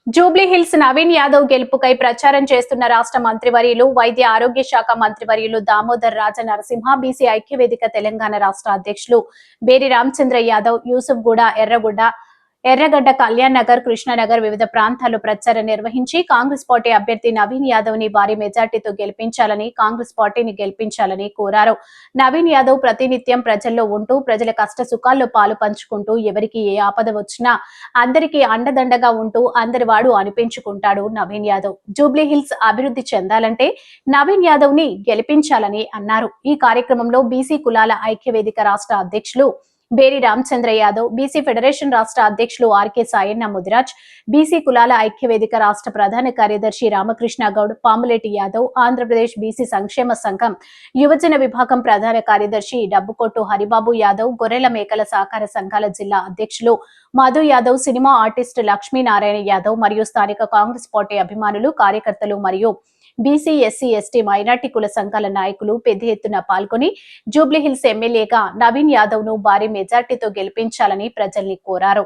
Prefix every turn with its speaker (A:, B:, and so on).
A: Jubilee hills Naveen Yadav గెలుపుకై ప్రచారం చేస్తున్న రాష్ట్ర మంత్రివర్యులు వైద్య ఆరోగ్య శాఖ మంత్రివర్యులు దామోదర్ రాజ నరసింహ బీసీ ఐక్యవేదిక తెలంగాణ రాష్ట్ర అధ్యక్షులు బేరి రామచంద్ర యాదవ్ యూసుఫ్ గూడ ఎర్రగడ్డ కళ్యాణ్ నగర్ కృష్ణానగర్ వివిధ ప్రాంతాల్లో ప్రచారం నిర్వహించి కాంగ్రెస్ పార్టీ అభ్యర్థి నవీన్ యాదవ్ ని భారీ మెజార్టీతో గెలిపించాలని కాంగ్రెస్ పార్టీని గెలిపించాలని కోరారు. నవీన్ యాదవ్ ప్రతినిత్యం ప్రజల్లో ఉంటూ ప్రజల కష్ట సుఖాల్లో పాలు పంచుకుంటూ ఎవరికి ఏ ఆపద వచ్చినా అందరికీ అండదండగా ఉంటూ అందరి వాడు అనిపించుకుంటాడు నవీన్ యాదవ్. జూబ్లీ హిల్స్ అభివృద్ధి చెందాలంటే నవీన్ యాదవ్ ని గెలిపించాలని అన్నారు. ఈ కార్యక్రమంలో బీసీ కులాల ఐక్యవేదిక రాష్ట్ర అధ్యక్షులు బేరి రామచంద్ర యాదవ్, బీసీ ఫెడరేషన్ రాష్ట్ర అధ్యక్షులు ఆర్కే సాయన్న ముదిరాజ్, బీసీ కులాల ఐక్యవేదిక రాష్ట్ర ప్రధాన కార్యదర్శి రామకృష్ణ గౌడ్, పాములేటి యాదవ్, ఆంధ్రప్రదేశ్ బీసీ సంక్షేమ సంఘం యువజన విభాగం ప్రధాన కార్యదర్శి డబ్బుకొట్టు హరిబాబు యాదవ్, గొర్రెల మేకల సహకార సంఘాల జిల్లా అధ్యక్షులు మధు యాదవ్, సినిమా ఆర్టిస్ట్ లక్ష్మీనారాయణ యాదవ్ మరియు స్థానిక కాంగ్రెస్ పార్టీ అభిమానులు, కార్యకర్తలు మరియు బీసీ, ఎస్సీ, ఎస్టీ, మైనార్టీ కుల సంఘాల నాయకులు పెద్ద ఎత్తున పాల్గొని జూబ్లీహిల్స్ ఎమ్మెల్యేగా నవీన్ యాదవ్ ను భారీ మెజార్టీతో గెలిపించాలని ప్రజల్ని కోరారు.